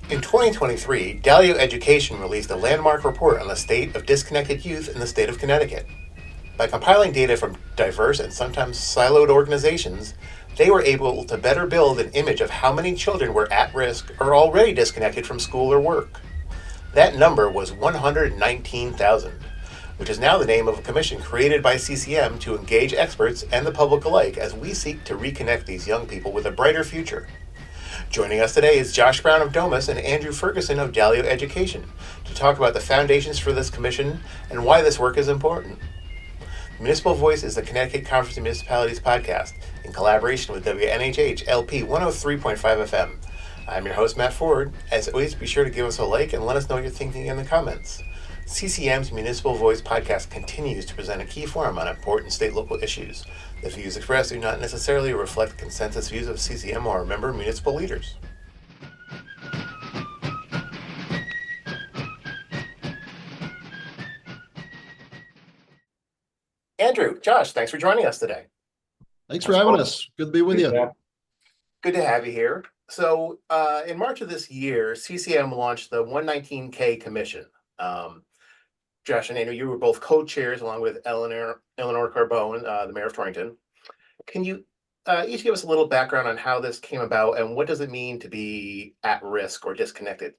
In 2023, Dalio Education released a landmark report on the state of disconnected youth in the state of Connecticut. By compiling data from diverse and sometimes siloed organizations, they were able to better build an image of how many children were at risk or already disconnected from school or work. That number was 119,000, which is now the name of a commission created by CCM to engage experts and the public alike as we seek to reconnect these young people with a brighter future. Joining us today is Josh Brown of DOMUS and Andrew Ferguson of Dalio Education to talk about the foundations for this commission and why this work is important. Municipal Voice is the Connecticut Conference of Municipalities podcast in collaboration with WNHH LP 103.5 FM. I'm your host, Matt Ford. As always, be sure to give us a like and let us know what you're thinking in the comments. CCM's Municipal Voice podcast continues to present a key forum on important state-local issues. The views expressed do not necessarily reflect consensus views of CCM or member municipal leaders. Andrew, Josh, thanks for joining us today. Thanks for having us. Good to be with you. Good to have you here. So in March of this year, CCM launched the 119K Commission. Josh and Andrew, you were both co-chairs along with Eleanor Carbone, the mayor of Torrington. Can you each give us a little background on how this came about and what does it mean to be at risk or disconnected?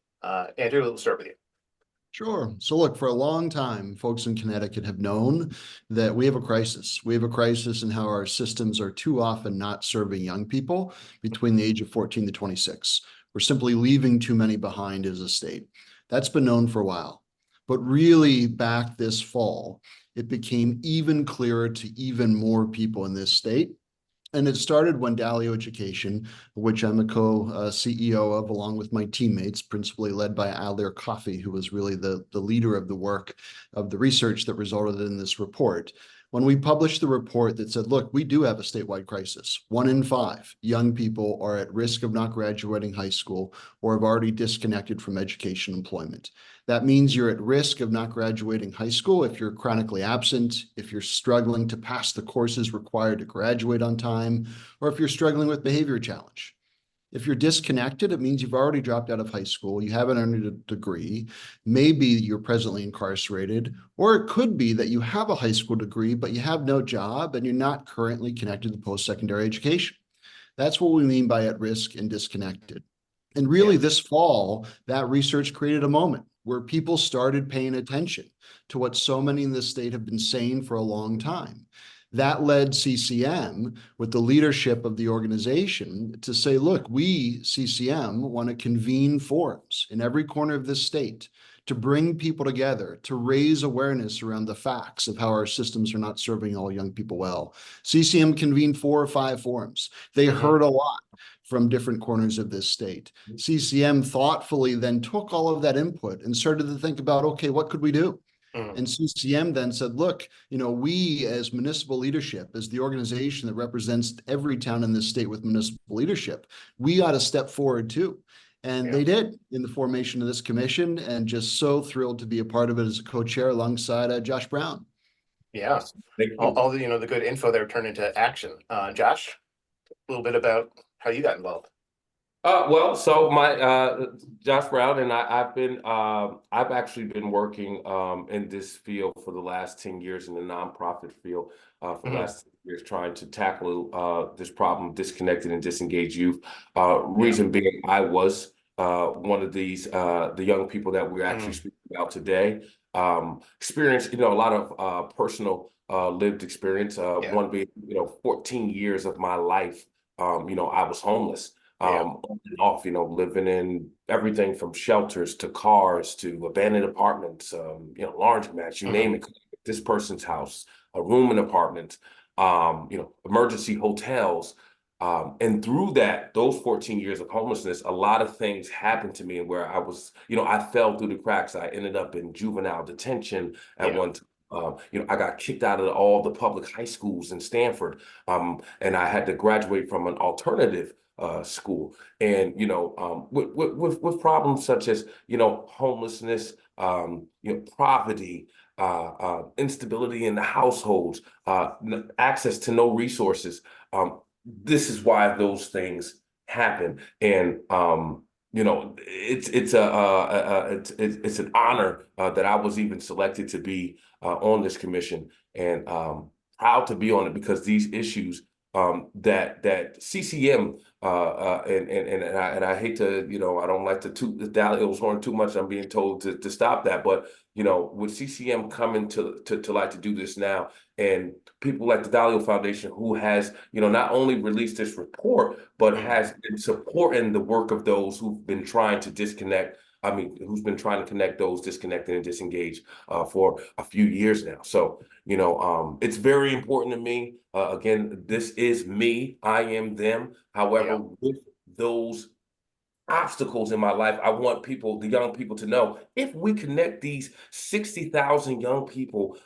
Andrew, we'll start with you. Sure. So look, for a long time, folks in Connecticut have known that we have a crisis. We have a crisis in how our systems are too often not serving young people between the age of 14 to 26. We're simply leaving too many behind as a state. That's been known for a while. But really back this fall, it became even clearer to even more people in this state. And it started when Dalio Education, which I'm a co-CEO of, along with my teammates, principally led by Alir Coffey, who was really the leader of the work of the research that resulted in this report. When we published the report that said, look, we do have a statewide crisis. 1 in 5 young people are at risk of not graduating high school or have already disconnected from education and employment. That means you're at risk of not graduating high school if you're chronically absent, if you're struggling to pass the courses required to graduate on time, or if you're struggling with behavior challenge. If you're disconnected, it means you've already dropped out of high school, you haven't earned a degree, maybe you're presently incarcerated, or it could be that you have a high school degree, but you have no job and you're not currently connected to post-secondary education. That's what we mean by at risk and disconnected. And really this fall, that research created a moment where people started paying attention to what so many in the state have been saying for a long time. That led CCM, with the leadership of the organization, to say, look, we, CCM, want to convene forums in every corner of this state to bring people together, to raise awareness around the facts of how our systems are not serving all young people well. CCM convened 4 or 5 forums. They heard a lot from different corners of this state. CCM thoughtfully then took all of that input and started to think about, okay, what could we do? And CCM then said, look, we as municipal leadership, as the organization that represents every town in this state with municipal leadership, we ought to step forward too. And they did in the formation of this commission, and just so thrilled to be a part of it as a co-chair alongside Josh Brown. Yeah, all the the good info there turned into action. Josh, a little bit about how you got involved. Well, so my Josh Brown and I've actually been working in this field for the last 10 years in the nonprofit field for the last 10 years, trying to tackle this problem, disconnected and disengaged youth. Reason being, I was one of these the young people that we're actually speaking about today. Experienced a lot of personal lived experience. One being 14 years of my life. I was homeless. On and off, living in everything from shelters to cars to abandoned apartments, laundromats, you name it. This person's house, a room in apartments, emergency hotels. And through those 14 years of homelessness, a lot of things happened to me, and where I was, I fell through the cracks. I ended up in juvenile detention at one time. I got kicked out of all the public high schools in Stanford, and I had to graduate from an alternative school. And with problems such as homelessness, poverty, instability in the households, access to no resources. This is why those things happen. And it's an honor that I was even selected to be on this commission, and proud to be on it, because these issues that CCM and I hate to, I don't like to toot the Dalio's horn too much. I'm being told to stop that, but with CCM coming to like to do this now, and people like the Dalio Foundation, who has not only released this report, but has been supporting the work of those who've been trying to disconnect. I mean, who's been trying to connect those disconnected and disengaged for a few years now. So, it's very important to me. Again, this is me. I am them. However, with those obstacles in my life, I want the young people, to know, if we connect these 60,000 young people,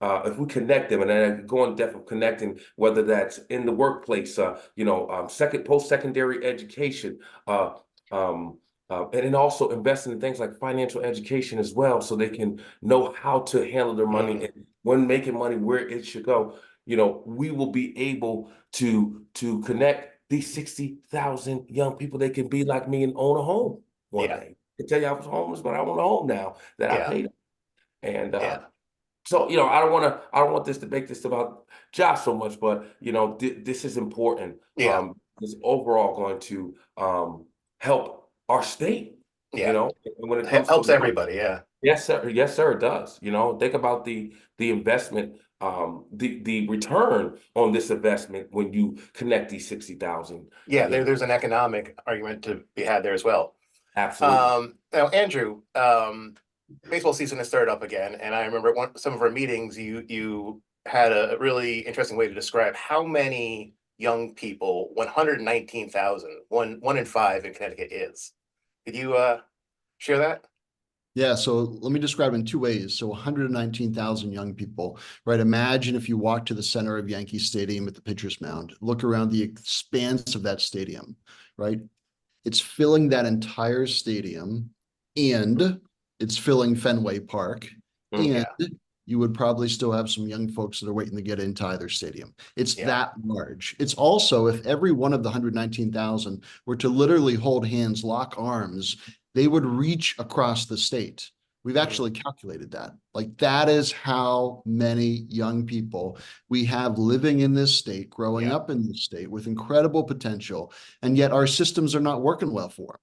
if we connect them, and then go in depth of connecting, whether that's in the workplace, post-secondary education, and then also investing in things like financial education as well, so they can know how to handle their money, and when making money, where it should go. We will be able to connect these 60,000 young people. They can be like me and own a home one day. I tell you, I was homeless, but I own a home now that I paid. And so, I don't want this to make this about Josh so much, but this is important. It's overall going to help our state. And when it comes helps to everybody. Yes, sir. Yes, sir, it does. Think about the investment, the return on this investment when you connect these 60,000. There's an economic argument to be had there as well. Absolutely. Now, Andrew, baseball season has started up again, and I remember some of our meetings, you had a really interesting way to describe how many young people 119,000, one in five in Connecticut is. Could you share that? Yeah, so let me describe it in two ways. So 119,000 young people, right? Imagine if you walk to the center of Yankee Stadium at the pitcher's mound, look around the expanse of that stadium, right? It's filling that entire stadium, and it's filling Fenway Park, and you would probably still have some young folks that are waiting to get into either stadium. It's that large. It's also, if every one of the 119,000 were to literally hold hands, lock arms, they would reach across the state. We've actually calculated that. Like, that is how many young people we have living in this state, growing up in this state with incredible potential, and yet our systems are not working well for them.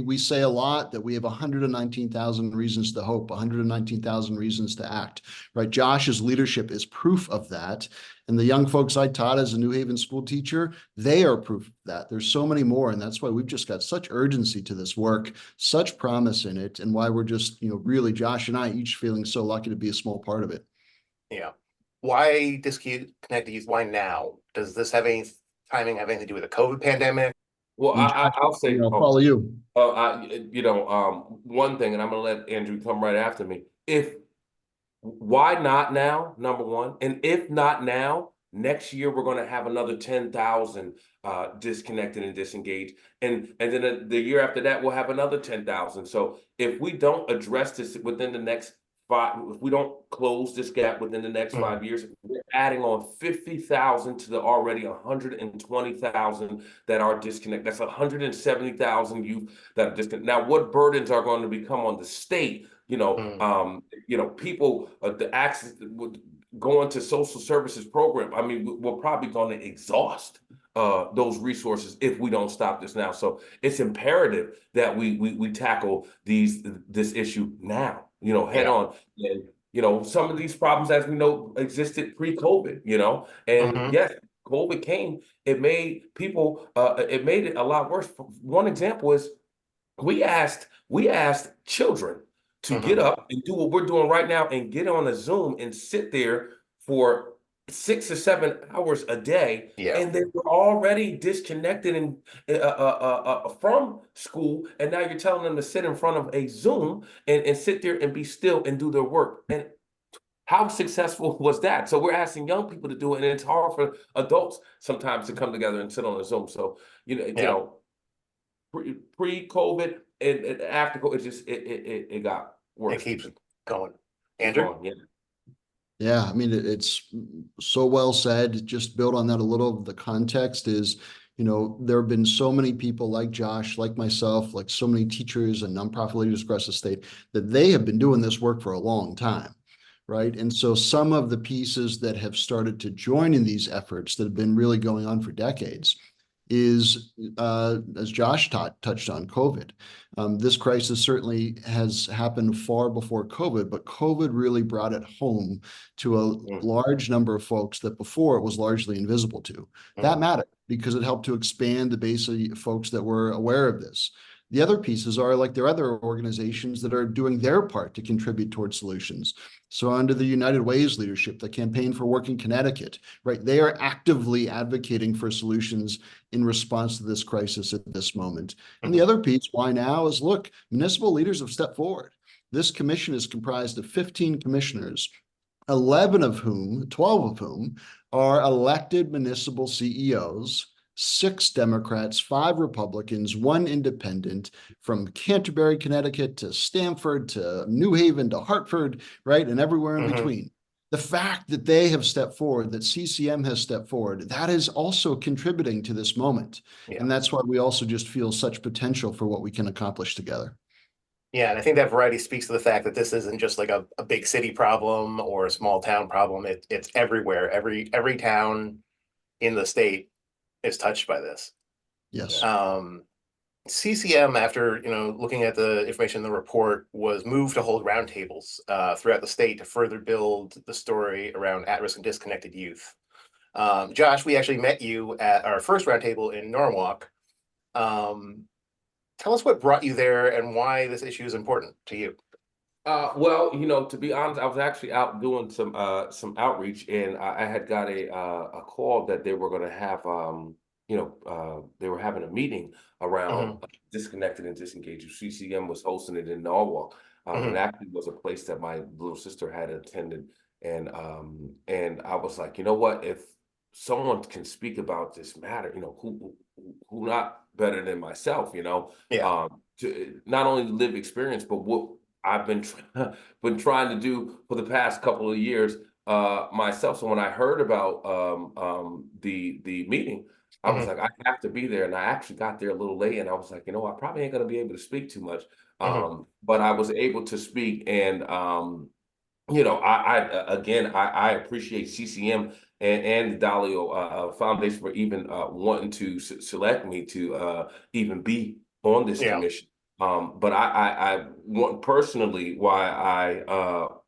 We say a lot that we have 119,000 reasons to hope, 119,000 reasons to act, right? Josh's leadership is proof of that. And the young folks I taught as a New Haven school teacher, they are proof of that. There's so many more. And that's why we've just got such urgency to this work, such promise in it, and why we're just, really, Josh and I each feeling so lucky to be a small part of it. Why disconnected youth? Why now? Does this have any timing, have anything to do with the COVID pandemic? Well, I'll say, follow you. One thing, and I'm going to let Andrew come right after me. Why not now? Number one, and if not now, next year we're going to have another 10,000 disconnected and disengaged, and then the year after that we'll have another 10,000. So if we don't address this within the next if we don't close this gap within the next 5 years, we're adding on 50,000 to the already 120,000 that are disconnected. That's 170,000 youth that are disconnected. Now, what burdens are going to become on the state? People, the access going to social services program. I mean, we're probably going to exhaust those resources if we don't stop this now. So it's imperative that we tackle this issue now, head on. And some of these problems, as we know, existed pre-COVID, and yes, COVID came, it made people, it made it a lot worse. One example is we asked children to get up and do what we're doing right now and get on a Zoom and sit there for 6 or 7 hours a day, and they were already disconnected and from school, and now you're telling them to sit in front of a Zoom and sit there and be still and do their work. And how successful was that? So we're asking young people to do it, and it's hard for adults sometimes to come together and sit on a Zoom. So pre-COVID and after COVID, it got worse. It keeps going. Andrew? Yeah, I mean, it's so well said. Just build on that a little. The context is, there have been so many people like Josh, like myself, like so many teachers and nonprofit leaders across the state that they have been doing this work for a long time, right? And so some of the pieces that have started to join in these efforts that have been really going on for decades is, as Josh touched on, COVID. This crisis certainly has happened far before COVID, but COVID really brought it home to a large number of folks that before it was largely invisible to. That mattered because it helped to expand the base of folks that were aware of this. The other pieces are like there are other organizations that are doing their part to contribute towards solutions. So under the United Way's leadership, the Campaign for Working Connecticut, right, they are actively advocating for solutions in response to this crisis at this moment. And the other piece, why now, is look, municipal leaders have stepped forward. This commission is comprised of 15 commissioners, 12 of whom are elected municipal CEOs, 6 Democrats, 5 Republicans, 1 independent, from Canterbury, Connecticut to Stamford to New Haven to Hartford, right? And everywhere in between. The fact that they have stepped forward, that CCM has stepped forward, that is also contributing to this moment. Yeah. And that's why we also just feel such potential for what we can accomplish together. Yeah, and I think that variety speaks to the fact that this isn't just like a big city problem or a small town problem. It's everywhere. Every town in the state is touched by this. Yes. CCM, after looking at the information in the report, was moved to hold roundtables throughout the state to further build the story around at-risk and disconnected youth. Josh, we actually met you at our first roundtable in Norwalk. Tell us what brought you there and why this issue is important to you. Well, to be honest, I was actually out doing some outreach, and I had got a call that they were going to have they were having a meeting around disconnected and disengaged. CCM was hosting it in Norwalk. It actually was a place that my little sister had attended, and I was like, you know what, if someone can speak about this matter, who not better than myself, to not only live experience, but what I've been trying to do for the past couple of years myself. So when I heard about the meeting, I was like, I have to be there. And I actually got there a little late, and I was like, I probably ain't gonna be able to speak too much. But I was able to speak, and I appreciate CCM and the Dalio Foundation for even wanting to select me to even be on this commission. But I want personally why I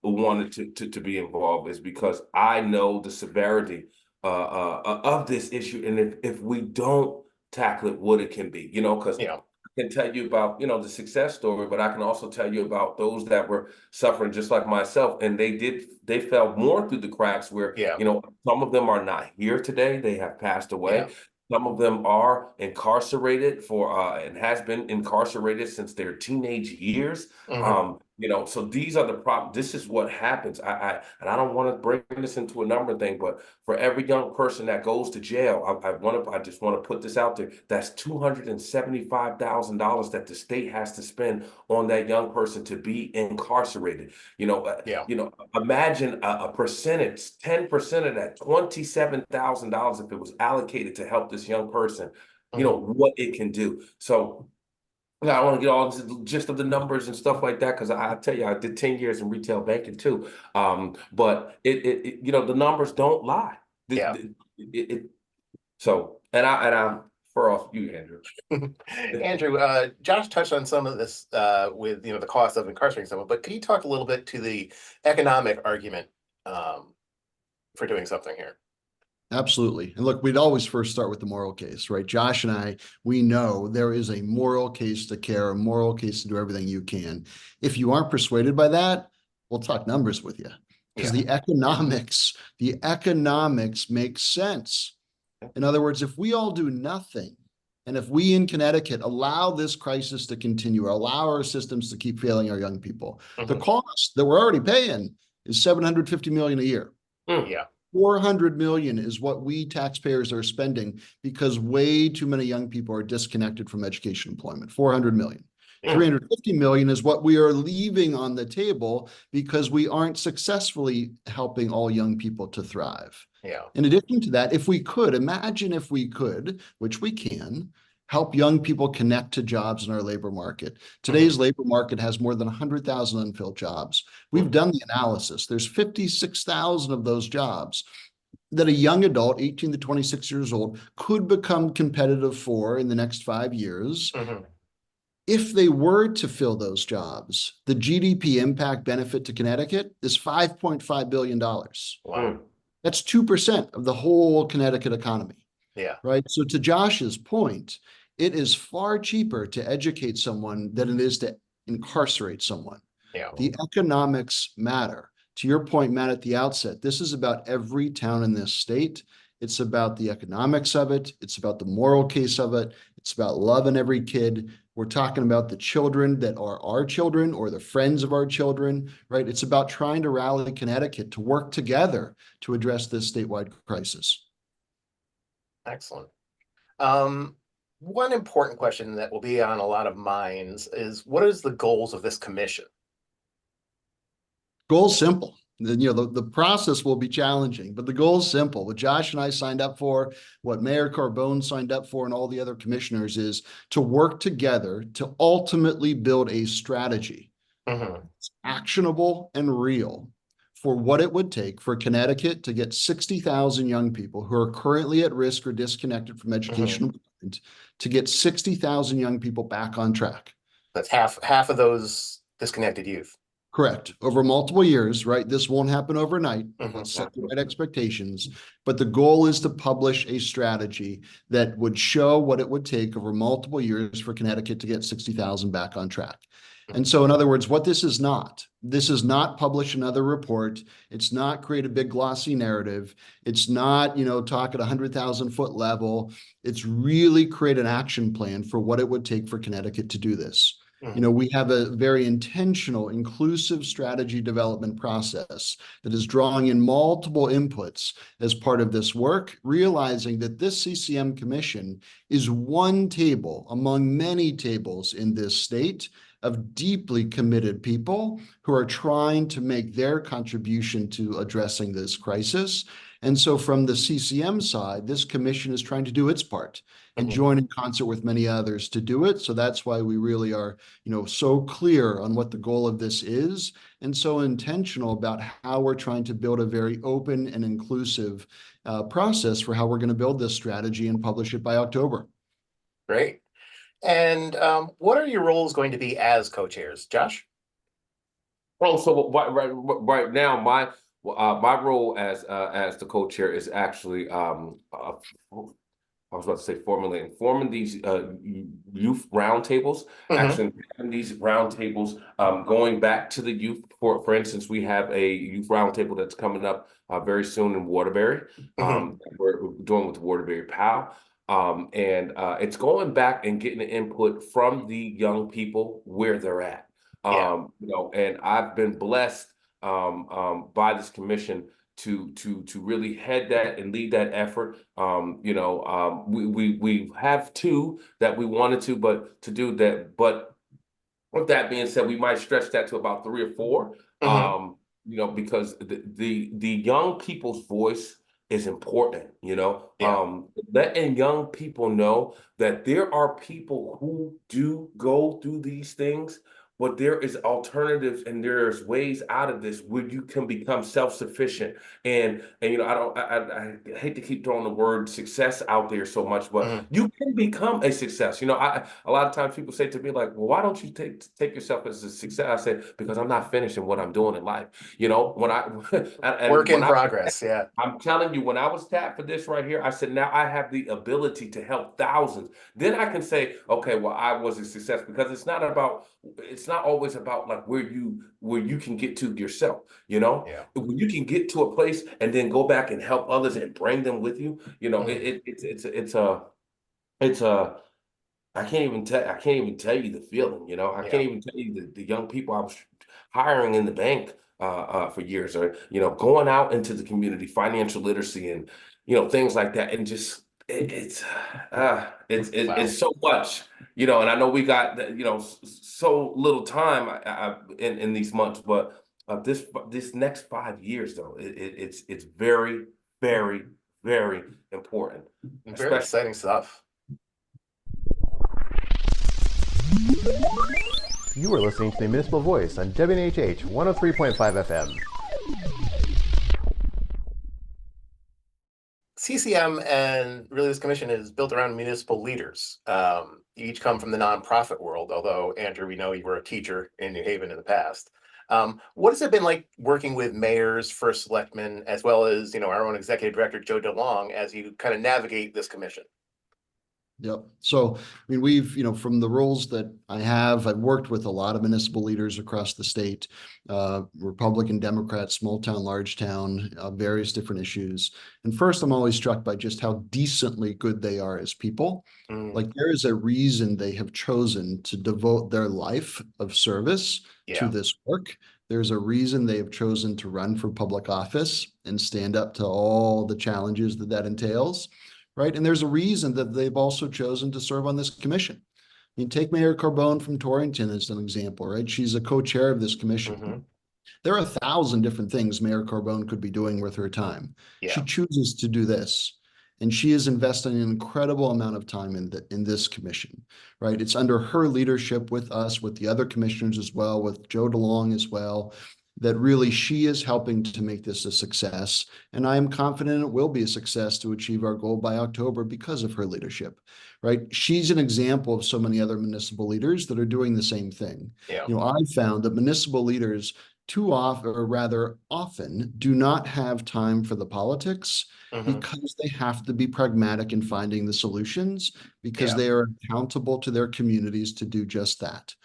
wanted to be involved is because I know the severity of this issue, and if we don't tackle it, what it can be, because I can tell you about the success story, but I can also tell you about those that were suffering just like myself, and they fell more through the cracks where some of them are not here today, they have passed away. Some of them are incarcerated and has been incarcerated since their teenage years. So these are the problems. This is what happens. And I don't want to bring this into a number thing, but for every young person that goes to jail, I just want to put this out there. That's $275,000 that the state has to spend on that young person to be incarcerated. Imagine a percentage, 10% of that, $27,000 if it was allocated to help this young person, what it can do. So I don't want to get all into the gist of the numbers and stuff like that, because I tell you, I did 10 years in retail banking too. But the numbers don't lie. So I'm for off you, Andrew. Andrew, Josh touched on some of this with the cost of incarcerating someone, but could you talk a little bit to the economic argument for doing something here? Absolutely. And look, we'd always first start with the moral case, right? Josh and I, we know there is a moral case to care, a moral case to do everything you can. If you aren't persuaded by that, we'll talk numbers with you, because the economics make sense. In other words, if we all do nothing, and if we in Connecticut allow this crisis to continue, or allow our systems to keep failing our young people, the cost that we're already paying is $750 million a year. 400 million is what we taxpayers are spending because way too many young people are disconnected from education employment. 400 million. 350 million is what we are leaving on the table because we aren't successfully helping all young people to thrive. Yeah. In addition to that, if we could, imagine if we could, which we can, help young people connect to jobs in our labor market. Today's labor market has more than 100,000 unfilled jobs. We've done the analysis. There's 56,000 of those jobs that a young adult, 18 to 26 years old, could become competitive for in the next 5 years. If they were to fill those jobs, the GDP impact benefit to Connecticut is $5.5 billion. Wow. That's 2% of the whole Connecticut economy. Yeah. Right. So to Josh's point, it is far cheaper to educate someone than it is to incarcerate someone. Yeah. The economics matter. To your point, Matt, at the outset, this is about every town in this state. It's about the economics of it. It's about the moral case of it. It's about loving every kid. We're talking about the children that are our children or the friends of our children, right? It's about trying to rally Connecticut to work together to address this statewide crisis. Excellent. One important question that will be on a lot of minds is, what is the goals of this commission? Goal's simple. The process will be challenging, but the goal's simple. What Josh and I signed up for, what Mayor Carbone signed up for, and all the other commissioners is to work together to ultimately build a strategy. It's actionable and real for what it would take for Connecticut to get 60,000 young people who are currently at risk or disconnected from education to get 60,000 young people back on track. That's half of those disconnected youth. Correct. Over multiple years, right? This won't happen overnight. Let's set the right expectations. But the goal is to publish a strategy that would show what it would take over multiple years for Connecticut to get 60,000 back on track. And so, in other words, what this is not publish another report. It's not create a big glossy narrative. It's not, talk at 100,000-foot level. It's really create an action plan for what it would take for Connecticut to do this. We have a very intentional, inclusive strategy development process that is drawing in multiple inputs as part of this work, realizing that this CCM commission is one table among many tables in this state of deeply committed people who are trying to make their contribution to addressing this crisis. And so from the CCM side, this commission is trying to do its part and join in concert with many others to do it. So that's why we really are, so clear on what the goal of this is and so intentional about how we're trying to build a very open and inclusive process for how we're going to build this strategy and publish it by October. Great. And what are your roles going to be as co-chairs, Josh? Well, so right now, my role as the co-chair is actually I was about to say forming these youth roundtables. Actually, having these roundtables going back to the youth. For instance, we have a youth roundtable that's coming up very soon in Waterbury. We're doing with the Waterbury POW. And it's going back and getting the input from the young people where they're at. And I've been blessed by this commission to really head that and lead that effort. We have two that we wanted to, but to do that. But with that being said, we might stretch that to about 3 or 4. Because the young people's voice is important, letting young people know that there are people who do go through these things, but there is alternatives and there's ways out of this where you can become self-sufficient. And I hate to keep throwing the word success out there so much, but you can become a success. A lot of times people say to me like, well, why don't you take yourself as a success? I said, because I'm not finished in what I'm doing in life. When I work in progress. Yeah. I'm telling you, when I was tapped for this right here, I said, now I have the ability to help thousands. Then I can say, okay, well, I was a success, because it's not always about like where you can get to yourself, when you can get to a place and then go back and help others and bring them with you, it's a I can't even tell you the feeling, I can't even tell you the young people I was hiring in the bank for years, or going out into the community, financial literacy and things like that, and just it's so much. And I know we got so little time in these months, but this next 5 years though, it's very, very, very important, Very especially. exciting stuff. You are listening to the Municipal Voice on WNHH 103.5 FM. CCM and really this commission is built around municipal leaders. You each come from the nonprofit world, although Andrew, we know you were a teacher in New Haven in the past. What has it been like working with mayors, first selectmen, as well as our own executive director Joe DeLong as you kind of navigate this commission? Yep. So, I mean, we've, from the roles that I've worked with a lot of municipal leaders across the state, Republican, Democrat, small town, large town, various different issues. And first, I'm always struck by just how decently good they are as people. Like there is a reason they have chosen to devote their life of service to this work. There's a reason they have chosen to run for public office and stand up to all the challenges that entails. Right. And there's a reason that they've also chosen to serve on this commission. I mean, take Mayor Carbone from Torrington as an example, right? She's a co-chair of this commission. There are 1,000 different things Mayor Carbone could be doing with her time. She chooses to do this. And she is investing an incredible amount of time in this commission, right? It's under her leadership with us, with the other commissioners as well, with Joe DeLong as well, that really she is helping to make this a success. And I am confident it will be a success to achieve our goal by October because of her leadership, right? She's an example of so many other municipal leaders that are doing the same thing. I've found that municipal leaders too often, or rather often, do not have time for the politics because they have to be pragmatic in finding the solutions because they are accountable to their communities to do just that.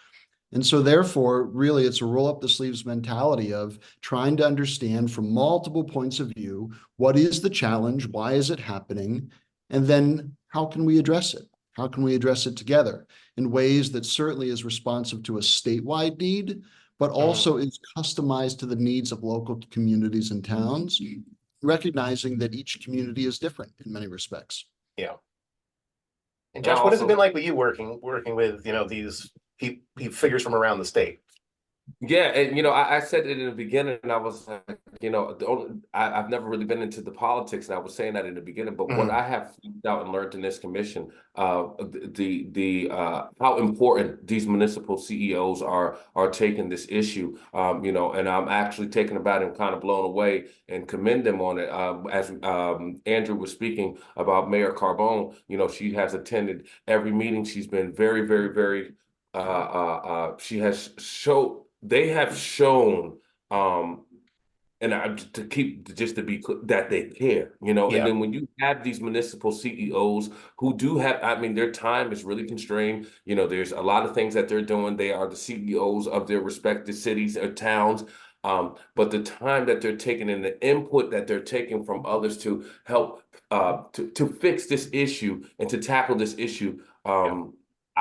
And so therefore, really, it's a roll up the sleeves mentality of trying to understand from multiple points of view, what is the challenge? Why is it happening? And then how can we address it? How can we address it together in ways that certainly is responsive to a statewide need, but also is customized to the needs of local communities and towns, recognizing that each community is different in many respects. Yeah. And Josh, what has it been like with you working with, these figures from around the state? Yeah, and I said it in the beginning, and I was like, I've never really been into the politics, and I was saying that in the beginning. But what I have found out and learned in this commission, the how important these municipal CEOs are taking this issue, and I'm actually taken aback and kind of blown away and commend them on it. As Andrew was speaking about Mayor Carbone, she has attended every meeting. She's been very, very, very. She has they have shown, and to keep just to be clear, that they care, and then when you have these municipal CEOs who do have, I mean, their time is really constrained. There's a lot of things that they're doing. They are the CEOs of their respective cities or towns. But the time that they're taking and the input that they're taking from others to help to fix this issue and to tackle this issue,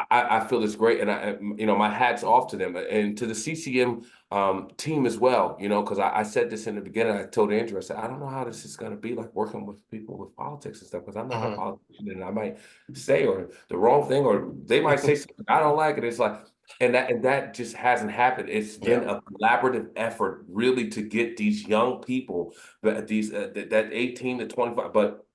I feel it's great, and my hat's off to them and to the CCM team as well. Because I said this in the beginning. I told Andrew, I said, I don't know how this is going to be like working with people with politics and stuff, because I'm not a politician, and I might say or the wrong thing, or they might say something I don't like it. It's like, and that just hasn't happened. It's been a collaborative effort, really, to get these young people, these that 18 to 25, but.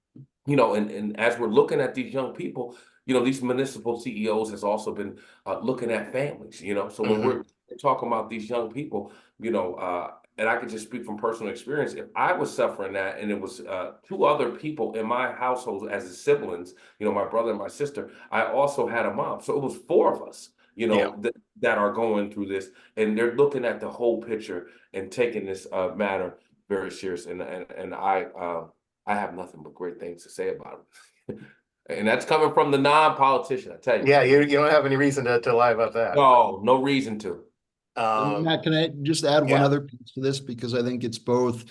And as we're looking at these young people, these municipal CEOs has also been looking at families, So when we're talking about these young people, and I can just speak from personal experience, if I was suffering that and it was two other people in my household as siblings, my brother and my sister, I also had a mom. So it was four of us, that are going through this, and they're looking at the whole picture and taking this matter very serious. And I have nothing but great things to say about it. And that's coming from the non-politician, I tell you. Yeah, you don't have any reason to lie about that. No reason to. Matt, can I just add one other piece to this? Because I think it's both,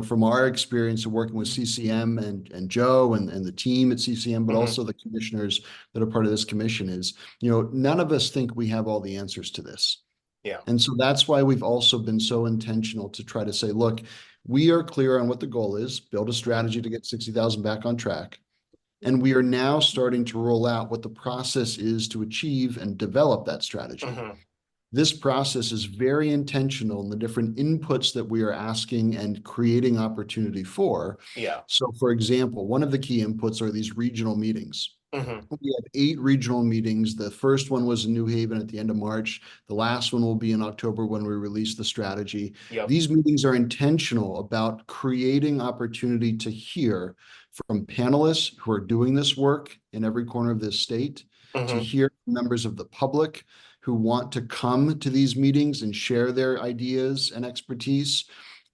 from our experience of working with CCM and Joe and the team at CCM, but also the commissioners that are part of this commission is, none of us think we have all the answers to this. Yeah. And so that's why we've also been so intentional to try to say, look, we are clear on what the goal is, build a strategy to get 60,000 back on track. And we are now starting to roll out what the process is to achieve and develop that strategy. Mm-hmm. This process is very intentional in the different inputs that we are asking and creating opportunity for. Yeah. So, for example, one of the key inputs are these regional meetings. Mm-hmm. We have 8 regional meetings. The first one was in New Haven at the end of March. The last one will be in October when we release the strategy. Yep. These meetings are intentional about creating opportunity to hear from panelists who are doing this work in every corner of this state, to Mm-hmm. hear from members of the public who want to come to these meetings and share their ideas and expertise.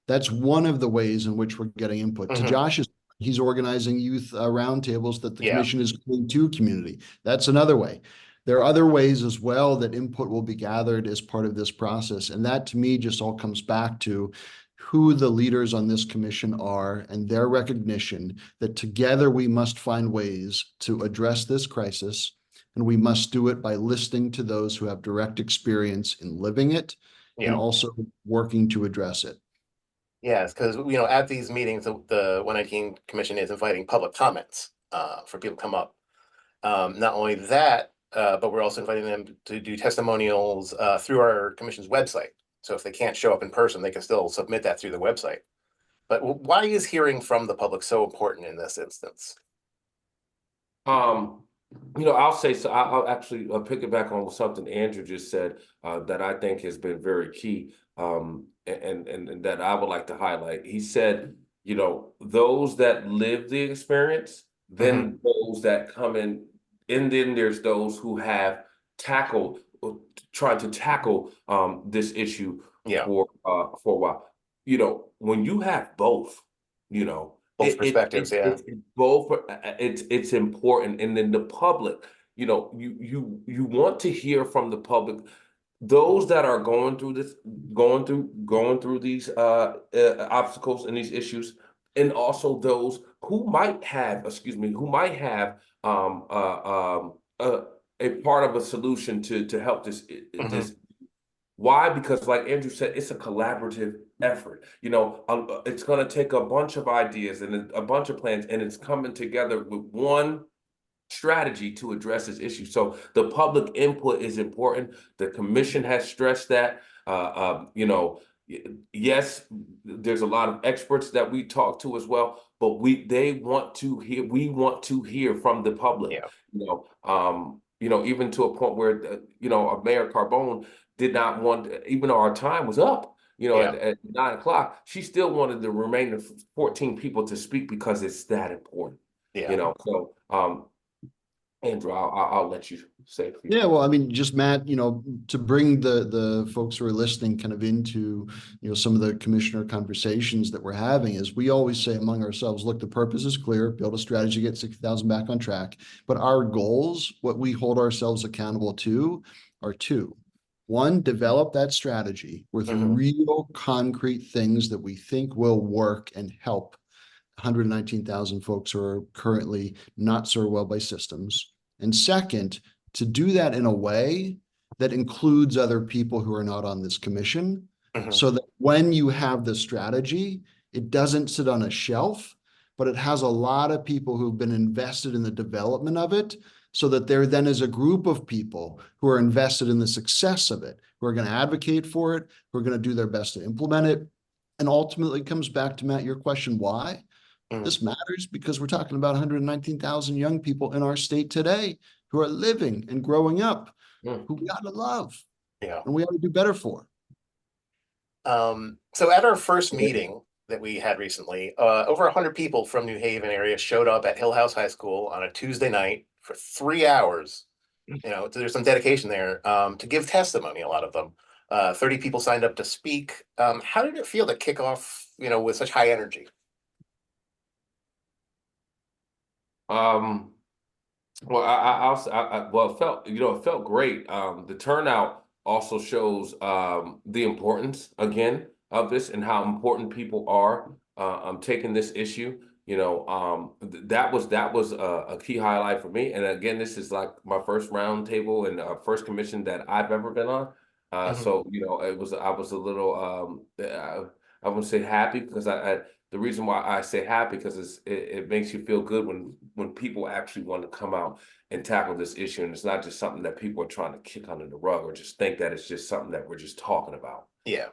That's one of the ways in which we're getting input. To Mm-hmm. Josh's, he's organizing youth roundtables that the Yeah. commission is going to community. That's another way. There are other ways as well that input will be gathered as part of this process. And that to me just all comes back to who the leaders on this commission are and their recognition that together we must find ways to address this crisis. And we must do it by listening to those who have direct experience in living it and Yeah. also working to address it. Yes, because at these meetings, the 119 Commission is inviting public comments for people to come up. Not only that, but we're also inviting them to do testimonials through our commission's website. So if they can't show up in person, they can still submit that through the website. But why is hearing from the public so important in this instance? I'll say so. I'll actually pick it back on something Andrew just said that I think has been very key, and that I would like to highlight. He said, those that live the experience, then those that come in, and then there's those who have tried to tackle this issue Yeah. for a while. When you have both, Both perspectives, yeah. it's both. It's important, and then the public. You want to hear from the public, those that are going through these obstacles and these issues, and also those who might have, a part of a solution to help this. Why? Because like Andrew said, it's a collaborative effort. It's going to take a bunch of ideas and a bunch of plans, and it's coming together with one strategy to address this issue. So the public input is important. The commission has stressed that. Yes, there's a lot of experts that we talk to as well, but we want to hear from the public. Yeah. Even to a point where Mayor Carbone did not want, even though our time was up, at 9 o'clock, she still wanted the remaining 14 people to speak because it's that important. Yeah. So Andrew, I'll let you say it. Yeah, well, I mean, just Matt, to bring the folks who are listening kind of into, some of the commissioner conversations that we're having is we always say among ourselves, look, the purpose is clear, build a strategy to get 60,000 back on track. But our goals, what we hold ourselves accountable to are 2. 1, develop that strategy with real concrete things that we think will work and help 119,000 folks who are currently not served well by systems. And second, to do that in a way that includes other people who are not on this commission, so that when you have the strategy, it doesn't sit on a shelf, but it has a lot of people who've been invested in the development of it, so that there then is a group of people who are invested in the success of it, who are going to advocate for it, who are going to do their best to implement it. And ultimately it comes back to, Matt, your question, why? This matters because we're talking about 119,000 young people in our state today who are living and growing up, who we ought to love, and we ought to do better for. So at our first meeting that we had recently, over 100 people from New Haven area showed up at Hill House High School on a Tuesday night for 3 hours. There's some dedication there to give testimony, a lot of them. 30 people signed up to speak. How did it feel to kick off, with such high energy? Well, it felt great. The turnout also shows the importance again of this and how important people are taking this issue. That was a key highlight for me. And again, this is like my first round table and first commission that I've ever been on. So I was a little I wouldn't say happy because the reason why I say happy, because it makes you feel good when people actually want to come out and tackle this issue, and it's not just something that people are trying to kick under the rug or just think that it's just something that we're just talking about. Yeah.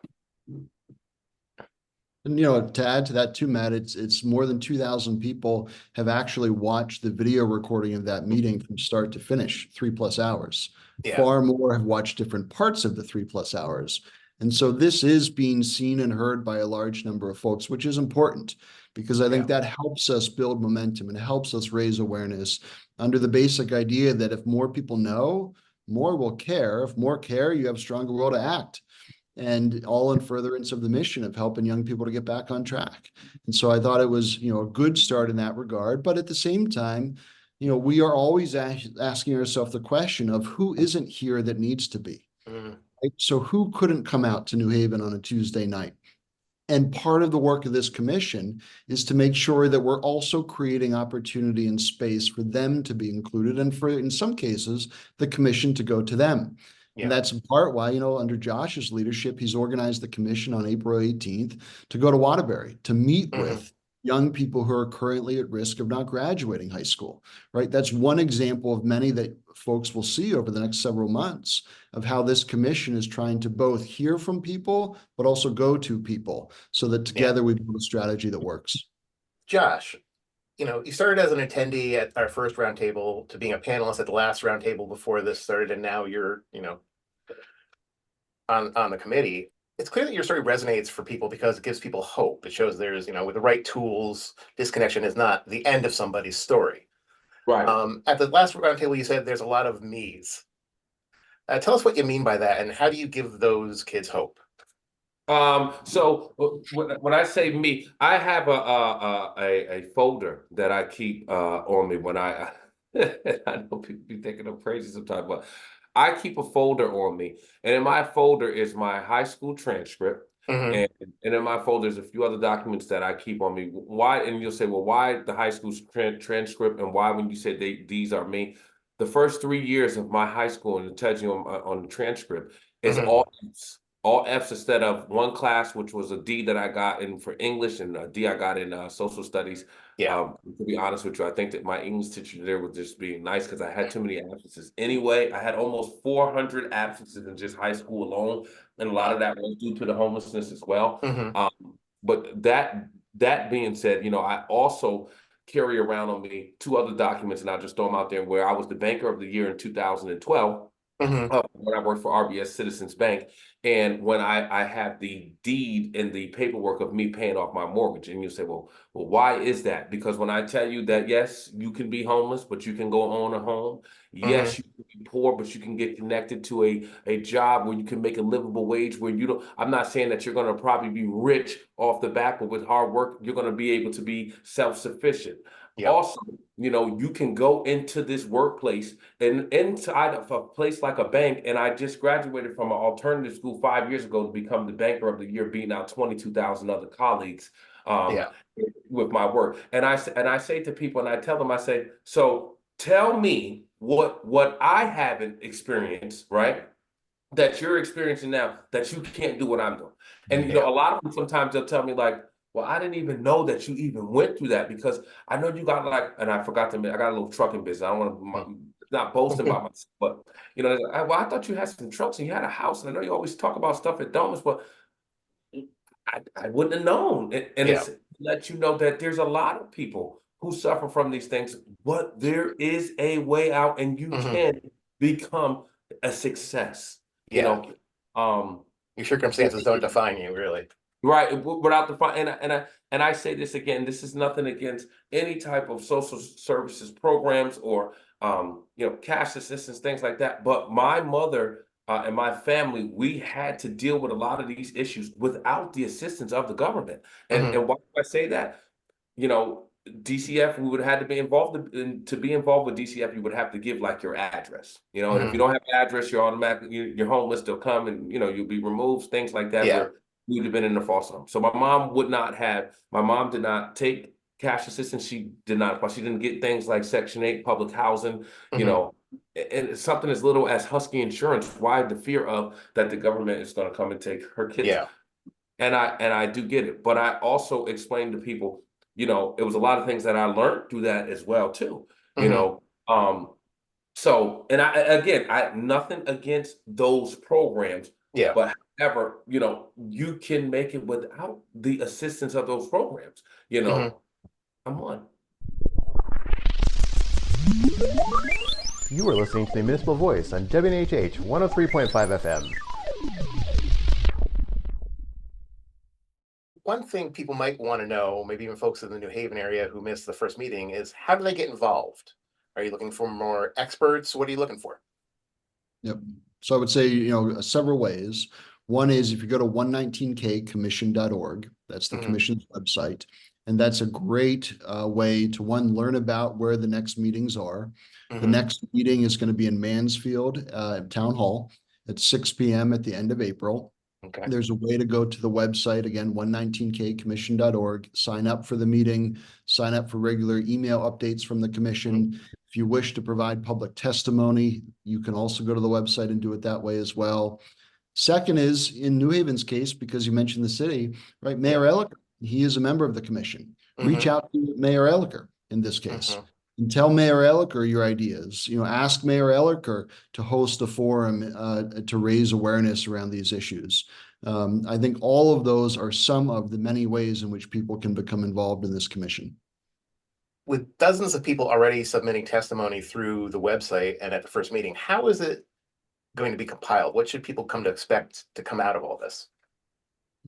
And, you know, to add to that too, Matt, it's more than 2,000 people have actually watched the video recording of that meeting from start to finish, 3+ hours. Yeah. Far more have watched different parts of the 3+ hours. And so this is being seen and heard by a large number of folks, which is important because I think that helps us build momentum and helps us raise awareness under the basic idea that if more people know, more will care. If more care, you have a stronger will to act. And all in furtherance of the mission of helping young people to get back on track. And so I thought it was, you know, a good start in that regard. But at the same time, you know, we are always asking ourselves the question of who isn't here that needs to be. Right? So who couldn't come out to New Haven on a Tuesday night? And part of the work of this commission is to make sure that we're also creating opportunity and space for them to be included, and for, in some cases, the commission to go to them. And that's in part why, you know, under Josh's leadership, he's organized the commission on April 18th to go to Waterbury to meet with young people who are currently at risk of not graduating high school, right? That's one example of many that folks will see over the next several months of how this commission is trying to both hear from people, but also go to people so that together we build a strategy that works. Josh, you know, you started as an attendee at our first roundtable to being a panelist at the last roundtable before this started, and now you're, you know, on the committee. It's clear that your story resonates for people because it gives people hope. It shows there's, you know, with the right tools, disconnection is not the end of somebody's story. Right. At the last roundtable, you said there's a lot of me's. Tell us what you mean by that, and how do you give those kids hope? So when I say me, I have a folder that I keep on me when I I know people be thinking I'm crazy sometimes, but I keep a folder on me, and in my folder is my high school transcript, and in my folder is a few other documents that I keep on me. Why? And you'll say, well, why the high school transcript, and why when you say these are me? The first 3 years of my high school, and it tells you on the transcript, is all F's instead of one class, which was a D that I got in for English, and a D I got in social studies. To be honest with you, I think that my English teacher there was just being nice because I had too many absences. Anyway, I had almost 400 absences in just high school alone, and a lot of that was due to the homelessness as well. But that being said, you know, I also carry around on me 2 other documents, and I'll just throw them out there, where I was the banker of the year in 2012. When I worked for RBS Citizens Bank, and when I have the deed and the paperwork of me paying off my mortgage. And you say, well, why is that? Because when I tell you that, yes, you can be homeless, but you can go own a home. Yes, you can be poor, but you can get connected to a job where you can make a livable wage, where you don't, I'm not saying that you're going to probably be rich off the bat, but with hard work, you're going to be able to be self-sufficient. Also, you know, you can go into this workplace and inside of a place like a bank. And I just graduated from an alternative school 5 years ago to become the banker of the year, beating out 22,000 other colleagues with my work. And I say to people, and I tell them, I say, so tell me what I haven't experienced, right? That you're experiencing now, that you can't do what I'm doing. And you know, a lot of them sometimes they'll tell me like, well, I didn't even know that you even went through that, because I know you got like, and I forgot to admit, I got a little trucking business. I don't want to not boasting about myself, but you know, well, I thought you had some trucks and you had a house, and I know you always talk about stuff at DOMUS, but I wouldn't have known. And it's let you know that there's a lot of people who suffer from these things, but there is a way out, and you can become a success. You know, your circumstances don't define you, really. Right, without the and I say this again, this is nothing against any type of social services programs or you know, cash assistance, things like that. But my mother and my family, we had to deal with a lot of these issues without the assistance of the government. And why do I say that? You know, DCF, we would have had to be involved to be involved with DCF, you would have to give like your address, you know, and if you don't have an address, you're automatically, you're homeless, they'll come and, you know, you'll be removed, things like that. Where we would have been in the foster home. So my mom did not take cash assistance. She didn't get things like Section 8 public housing, you know, and something as little as Husky insurance. Why the fear of that the government is going to come and take her kids? And I do get it, but I also explained to people, it was a lot of things that I learned through that as well too. You know, so, and I nothing against those programs, Yeah. but however, you can make it without the assistance of those programs. Come on. You are listening to the Municipal Voice on WNHH 103.5 FM. One thing people might want to know, maybe even folks in the New Haven area who missed the first meeting, is how do they get involved? Are you looking for more experts? What are you looking for? Yep. So I would say, several ways. One is if you go to 119kcommission.org, that's the commission's website. And that's a great way to, one, learn about where the next meetings are. The next meeting is going to be in Mansfield Town Hall at 6 p.m. at the end of April. Okay. There's a way to go to the website, again, 119kcommission.org, sign up for the meeting, sign up for regular email updates from the commission. If you wish to provide public testimony, you can also go to the website and do it that way as well. Second is, in New Haven's case, because you mentioned the city, right? Mayor Ellicker, he is a member of the commission. Reach out to Mayor Ellicker in this case. And tell Mayor Ellicker your ideas. Ask Mayor Ellicker to host a forum to raise awareness around these issues. I think all of those are some of the many ways in which people can become involved in this commission. With dozens of people already submitting testimony through the website and at the first meeting, how is it going to be compiled? What should people come to expect to come out of all this?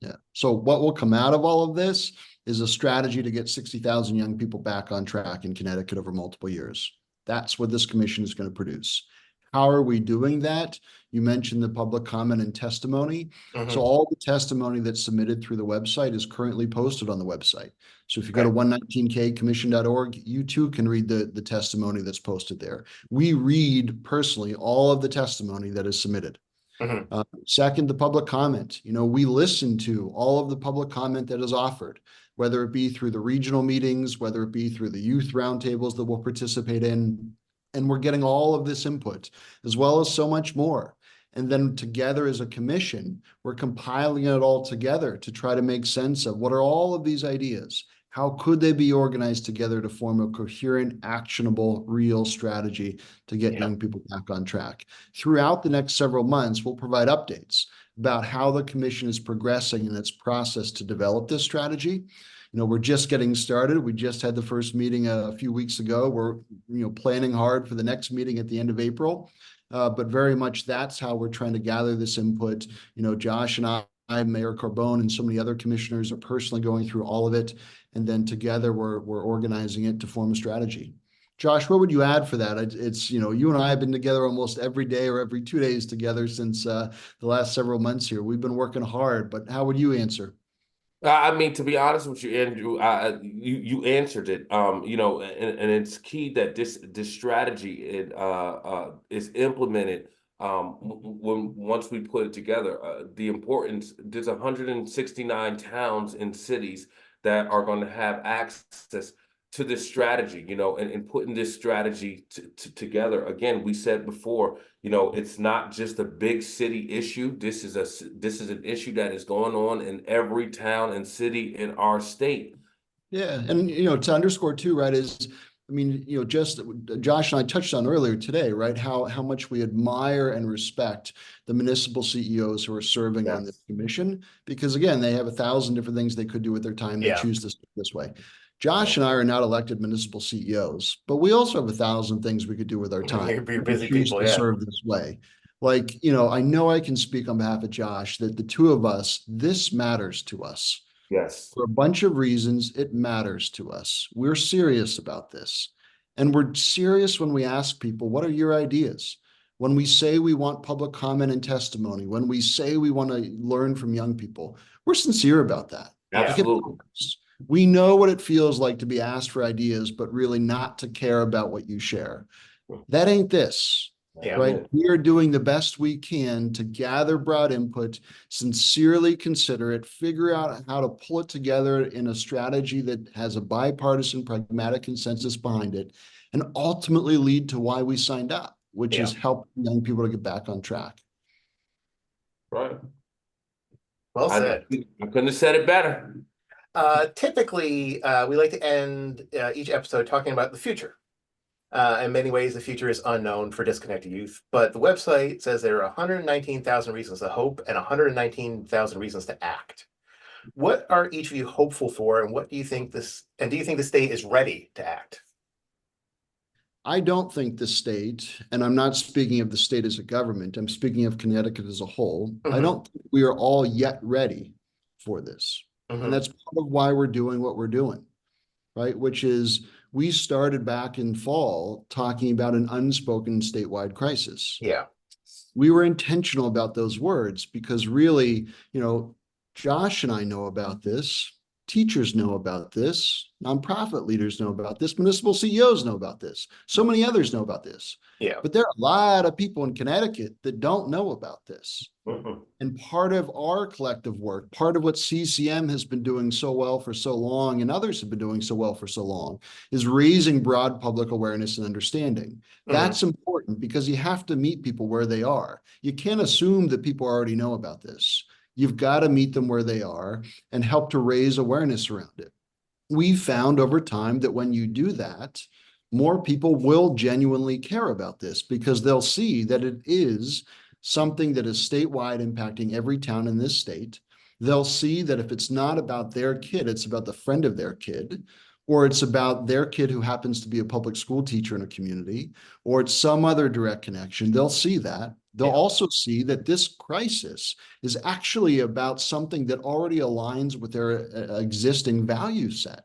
Yeah. So what will come out of all of this is a strategy to get 60,000 young people back on track in Connecticut over multiple years. That's what this commission is going to produce. How are we doing that? You mentioned the public comment and testimony. So all the testimony that's submitted through the website is currently posted on the website. So if you go to 119kcommission.org, you too can read the testimony that's posted there. We read personally all of the testimony that is submitted. Second, the public comment. We listen to all of the public comment that is offered, whether it be through the regional meetings, whether it be through the youth roundtables that we'll participate in. And we're getting all of this input, as well as so much more. And then together as a commission, we're compiling it all together to try to make sense of what are all of these ideas. How could they be organized together to form a coherent, actionable, real strategy to get young people back on track? Throughout the next several months, we'll provide updates about how the commission is progressing in its process to develop this strategy. We're just getting started. We just had the first meeting a few weeks ago. We're, planning hard for the next meeting at the end of April. But very much that's how we're trying to gather this input. Josh and I, Mayor Carbone, and so many other commissioners are personally going through all of it. And then together we're organizing it to form a strategy. Josh, what would you add for that? It's, you and I have been together almost every day or every 2 days together since the last several months here. We've been working hard, but how would you answer? I mean, to be honest with you, Andrew, you answered it. And it's key that this strategy is implemented once we put it together. The importance, there's 169 towns and cities that are going to have access to this strategy, and putting this strategy together. Again, we said before, it's not just a big city issue. This is an issue that is going on in every town and city in our state. Yeah, and to underscore too, right, just Josh and I touched on earlier today, right, how much we admire and respect the municipal CEOs who are serving on this commission, because again, they have 1,000 different things they could do with their time. They choose to stick this way. Josh and I are not elected municipal CEOs, but we also have 1,000 things we could do with our time. You're busy choose people, to serve this way. Like, I know I can speak on behalf of Josh that the two of us, this matters to us. Yes. For a bunch of reasons, it matters to us. We're serious about this. And we're serious when we ask people, what are your ideas? When we say we want public comment and testimony, when we say we want to learn from young people, we're sincere about that. Absolutely. We know what it feels like to be asked for ideas, but really not to care about what you share. That ain't this. Right? We are doing the best we can to gather broad input, sincerely consider it, figure out how to pull it together in a strategy that has a bipartisan, pragmatic consensus behind it, and ultimately lead to why we signed up, which is help young people to get back on track. Right. Well I, said. I couldn't have said it better. Typically, we like to end each episode talking about the future. In many ways, the future is unknown for disconnected youth, but the website says there are 119,000 reasons to hope and 119,000 reasons to act. What are each of you hopeful for, and what do you think do you think the state is ready to act? I don't think the state, and I'm not speaking of the state as a government, I'm speaking of Connecticut as a whole. I Hmm. don't think we are all yet ready for this. And Hmm. that's part of why we're doing what we're doing, right? Which is we started back in fall talking about an unspoken statewide crisis. Yeah. We were intentional about those words because really, Josh and I know about this. Teachers know about this. Nonprofit leaders know about this. Municipal CEOs know about this. So many others know about this. Yeah. But there are a lot of people in Connecticut that don't know about this. Mhm. And part of our collective work, part of what CCM has been doing so well for so long and others have been doing so well for so long, is raising broad public awareness and understanding. Hmm. That's important because you have to meet people where they are. You can't assume that people already know about this. You've got to meet them where they are and help to raise awareness around it. We found over time that when you do that, more people will genuinely care about this because they'll see that it is something that is statewide impacting every town in this state. They'll see that if it's not about their kid, it's about the friend of their kid, or it's about their kid who happens to be a public school teacher in a community, or it's some other direct connection. They'll see that. They'll Yeah. also see that this crisis is actually about something that already aligns with their existing value set.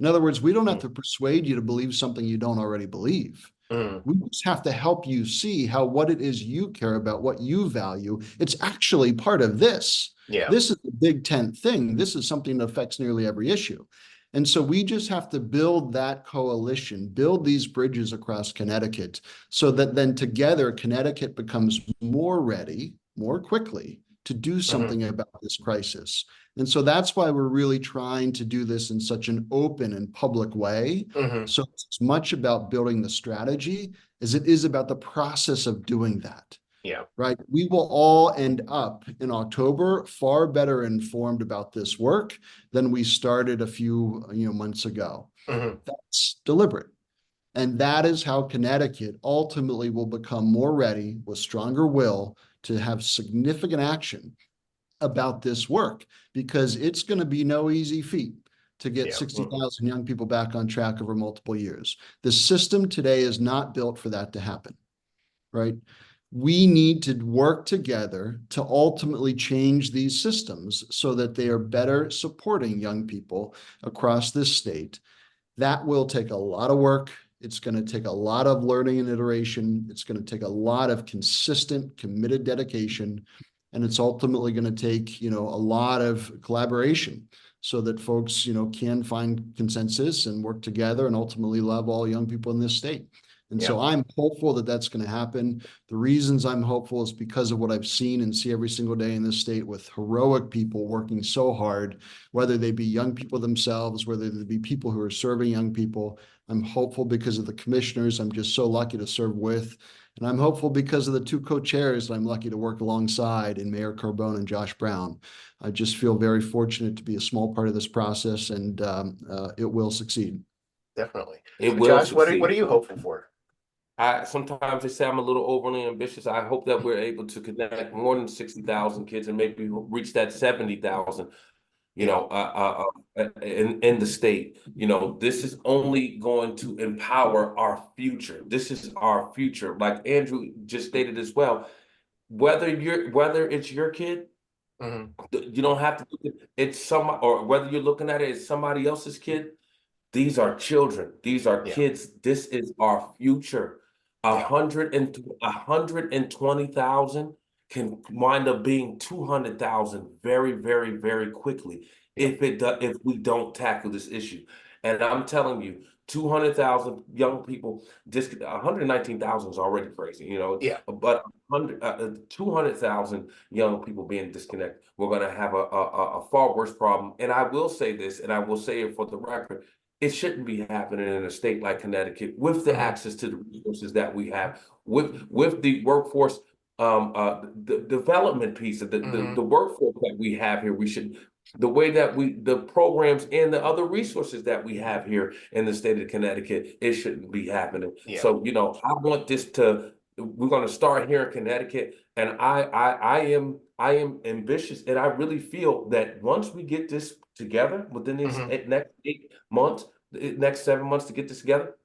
In other words, we don't have to persuade you to believe something you don't already believe. Mm. We just have to help you see how what it is you care about, what you value, it's actually part of this. Yeah. This is the big tent thing. This is something that affects nearly every issue. And so we just have to build that coalition, build these bridges across Connecticut so that then together Connecticut becomes more ready more quickly to do something about this crisis. And so that's why we're really trying to do this in such an open and public way. Hmm. So it's as much about building the strategy as it is about the process of doing that, Yeah. right? We will all end up in October far better informed about this work than we started a few months ago. Hmm. That's deliberate. And that is how Connecticut ultimately will become more ready with stronger will to have significant action about this work because it's going to be no easy feat to get Yeah. 60,000 young people back on track over multiple years. The system today is not built for that to happen, right? We need to work together to ultimately change these systems so that they are better supporting young people across this state. That will take a lot of work. It's going to take a lot of learning and iteration. It's going to take a lot of consistent, committed dedication. And it's ultimately going to take, a lot of collaboration so that folks, can find consensus and work together and ultimately love all young people in this state. And so I'm hopeful that that's going to happen. The reasons I'm hopeful is because of what I've seen and see every single day in this state with heroic people working so hard, whether they be young people themselves, whether they be people who are serving young people. I'm hopeful because of the commissioners I'm just so lucky to serve with. And I'm hopeful because of the two co-chairs that I'm lucky to work alongside in Mayor Carbone and Josh Brown. I just feel very fortunate to be a small part of this process and it will succeed. Definitely. It So will Josh, what are succeed. you hopeful for? I sometimes they say I'm a little overly ambitious. I hope that we're able to connect more than 60,000 kids and maybe reach that 70,000. Yeah. In the state. This is only going to empower our future. This is our future. Like Andrew just stated as well, whether it's your kid, Hmm. you don't have to, it's some, or whether you're looking at it as somebody else's kid, these are children. These are Yeah. kids. This is our future. Yeah. 120,000 can wind up being 200,000 very, very, very quickly Yeah. if we don't tackle this issue. And I'm telling you, 200,000 young people, 119,000 is already crazy, Yeah. but 200,000 young people being disconnected, we're going to have a far worse problem. And I will say this, and I will say it for the record, it shouldn't be happening in a state like Connecticut with the Hmm. access to the resources that we have, with the workforce the development piece of Mhm. the workforce that we have here. The way that the programs and the other resources that we have here in the state of Connecticut, it shouldn't be happening. Yeah. So, I want we're going to start here in Connecticut, and I am ambitious, and I really feel that once we get this together within these next 8 months, next 7 months to get this together,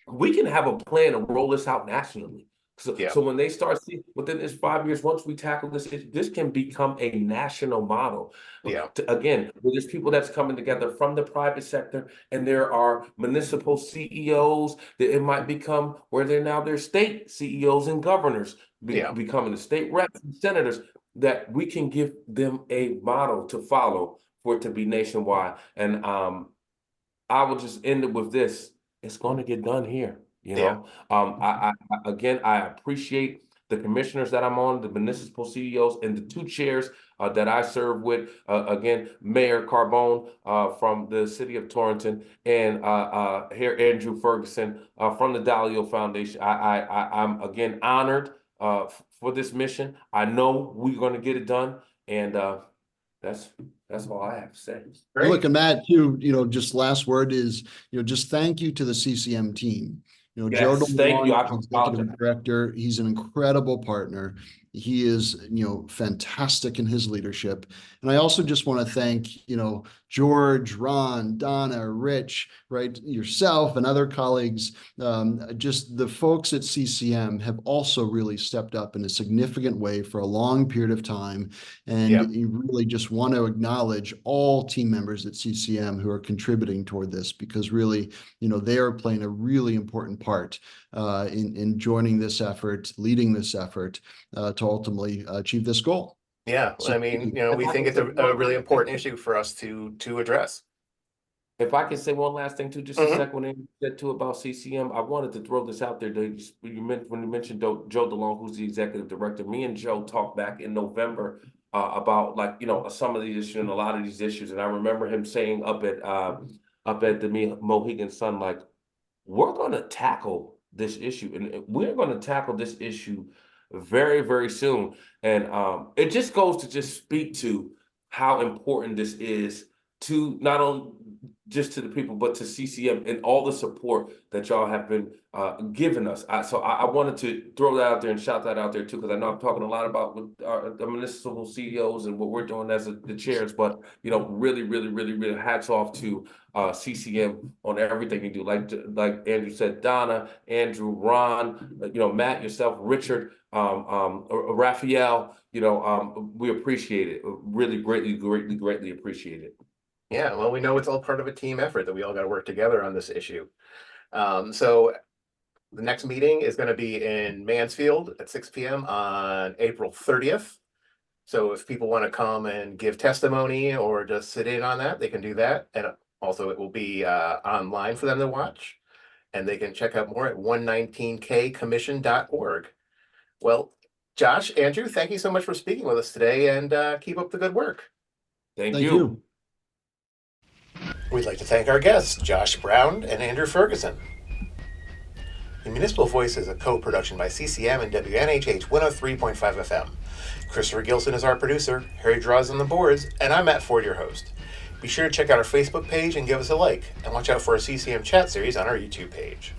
we can have a plan to roll this out nationally. Yeah. So when they start seeing within this 5 years, once we tackle this can become a national model. Yeah. Again, there's people that's coming together from the private sector, and there are municipal CEOs that it might become where they're state CEOs and governors becoming the state reps and senators, that we can give them a model to follow for it to be nationwide. And I will just end it with this. It's going to get done here. Again, I appreciate the commissioners that I'm on, the municipal CEOs, and the two chairs that I serve with. Again, Mayor Carbone from the city of Torrington, and here Andrew Ferguson from the Dalio Foundation. I'm again honored for this mission. I know we're going to get it done, and that's all I have to say. Great. Look, and Matt, too, just last word is, just thank you to the CCM team. Joe Yes, thank you. I executive director, he's an incredible partner. He is, fantastic in his leadership. And I also just want to thank, George, Ron, Donna, Rich, right, yourself and other colleagues. Just the folks at CCM have also really stepped up in a significant way for a long period of time. And you really just want to acknowledge all team members at CCM who are contributing toward this, because really, they are playing a really important part in joining this effort, leading this effort to ultimately achieve this goal. Yeah, So, I mean, we think it's a really important issue for us to address. If I can say one last thing too, just a second, when you said too about CCM, I wanted to throw this out there. When you mentioned Joe DeLong, who's the executive director, me and Joe talked back in November about some of these issues and a lot of these issues, and I remember him saying up at the Mohegan Sun, like, we're going to tackle this issue, and we're going to tackle this issue very, very soon. And it just goes to just speak to how important this is to not only just to the people, but to CCM and all the support that y'all have been giving us. So I wanted to throw that out there and shout that out there too, because I know I'm talking a lot about with the municipal CEOs and what we're doing as the chairs, but really, really, really, really hats off to CCM on everything you do. Like Andrew said, Donna, Andrew, Ron, Matt, yourself, Richard, Raphael. We appreciate it. Really, greatly appreciate it. Yeah, well, we know it's all part of a team effort that we all got to work together on this issue. So the next meeting is going to be in Mansfield at 6 p.m. on April 30th. So if people want to come and give testimony or just sit in on that, they can do that. And also it will be online for them to watch. And they can check out more at 119kcommission.org. Well, Josh, Andrew, thank you so much for speaking with us today, and keep up the good work. Thank you. We'd like to thank our guests, Josh Brown and Andrew Ferguson. The Municipal Voice is a co-production by CCM and WNHH 103.5 FM. Christopher Gilson is our producer, Harry Draws on the boards, and I'm Matt Ford, your host. Be sure to check out our Facebook page and give us a like, and watch out for our CCM chat series on our YouTube page.